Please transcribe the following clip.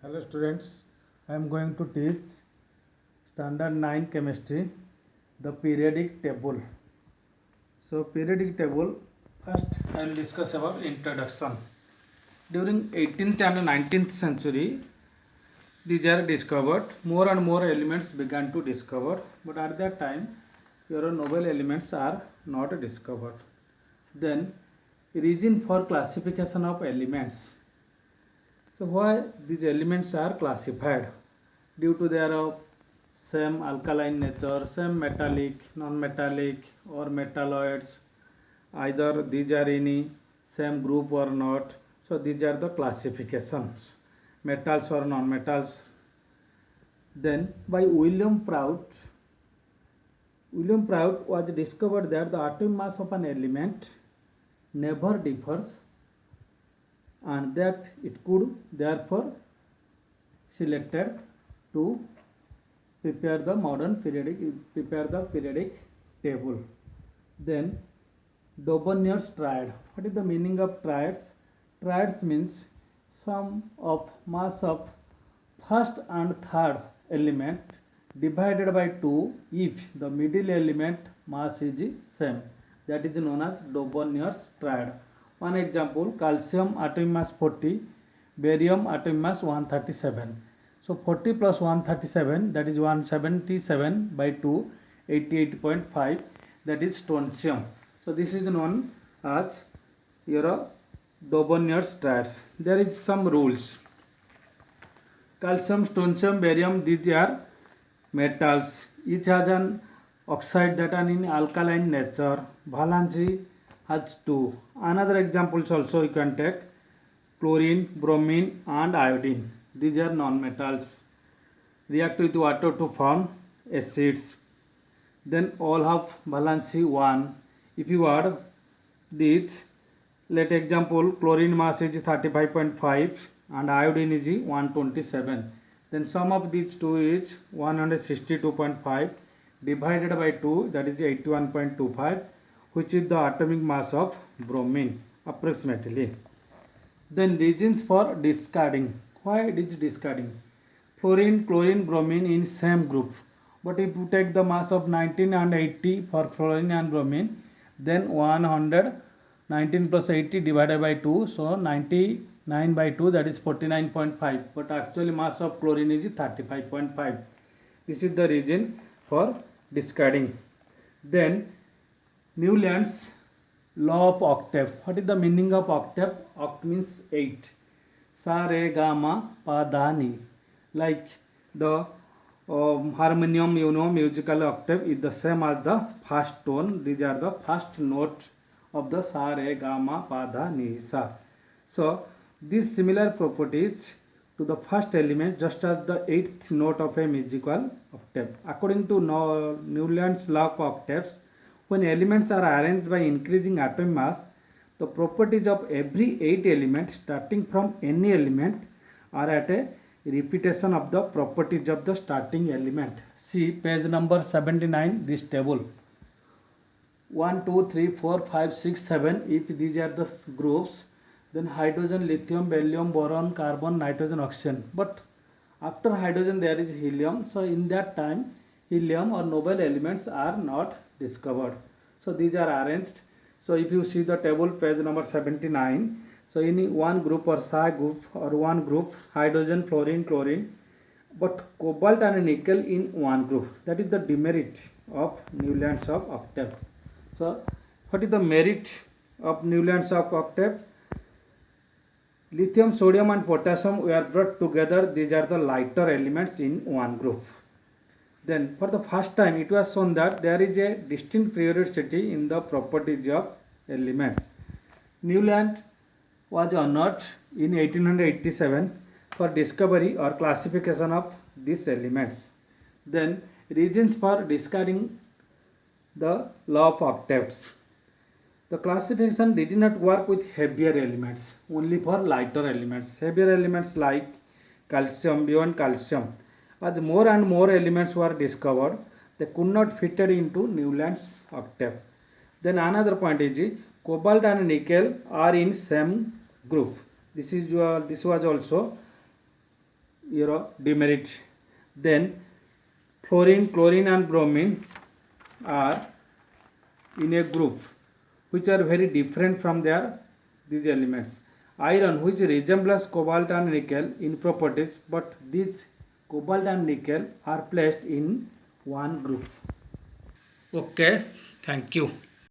Hello students, I am going to teach standard 9 chemistry, the periodic table. So periodic table, first I will discuss about introduction. During 18th and 19th century, these are discovered, more and more elements began to discover, but at that time your noble elements are not discovered. Then reason for classification of elements. So why these elements are classified? Due to their same alkaline nature, same metallic, non-metallic or metalloids, either these are in same group or not. So these are the classifications, metals or non-metals. Then by William Prout was discovered that the atomic mass of an element never differs and that it could therefore selected to prepare the periodic table. Then Dobonier's triad. What is the meaning of triads? Triads means sum of mass of first and third element divided by 2 if the middle element mass is same. That is known as Dobonier's triad. One example, calcium atomic mass 40, barium atomic mass 137. So 40 plus 137, that is 177 by 2, 88.5, that is strontium. So this is known as your Dobonier's triads. There is some rules. Calcium, strontium, barium, these are metals. Each has an oxide that are in alkaline nature. Valency has 2. Another examples also you can take chlorine, bromine and iodine. These are non-metals. React with water to form acids. Then all have valency 1. If you add these, let example chlorine mass is 35.5 and iodine is 127. Then sum of these two is 162.5 divided by 2, that is 81.25, which is the atomic mass of bromine approximately. Then reasons for discarding. Why it is discarding? Fluorine, chlorine, bromine in same group. But if you take the mass of 19 and 80 for fluorine and bromine, then 119 plus 80 divided by 2, so 99 by 2, that is 49.5. But actually mass of chlorine is 35.5. This is the reason for discarding. Then Newland's law of octave. What is the meaning of octave? Oct means 8. Sa, re, ga, ma, pa, da, ni. Like the harmonium, musical octave is the same as the first tone. These are the first note of the sa, re, ga, ma, pa, da, ni, sa. So these similar properties to the first element just as the 8th note of a musical octave. According to Newland's law of octaves, when elements are arranged by increasing atom mass, the properties of every 8 elements starting from any element are at a repetition of the properties of the starting element. See page number 79, this table. 1, 2, 3, 4, 5, 6, 7. If these are the groups, then hydrogen, lithium, beryllium, boron, carbon, nitrogen, oxygen. But after hydrogen there is helium. So in that time helium or noble elements are not discovered. So these are arranged. So if you see the table page number 79, so in one group or psi group or one group hydrogen, fluorine, chlorine, but cobalt and nickel in one group. That is the demerit of Newland's of octave. So what is the merit of Newland's of octave? Lithium, sodium and potassium were brought together. These are the lighter elements in one group. Then for the first time it was shown that there is a distinct periodicity in the properties of elements. Newland was honored in 1887 for discovery or classification of these elements. Then reasons for discarding the law of octaves. The classification did not work with heavier elements, only for lighter elements. Heavier elements like calcium, beyond calcium. As more and more elements were discovered, they could not fit into Newland's octave. Then another point is cobalt and nickel are in same group. This was also demerits. Then fluorine, chlorine and bromine are in a group which are very different from these elements. Iron, which resembles cobalt and nickel in properties, but these cobalt and nickel are placed in one group. Okay, thank you.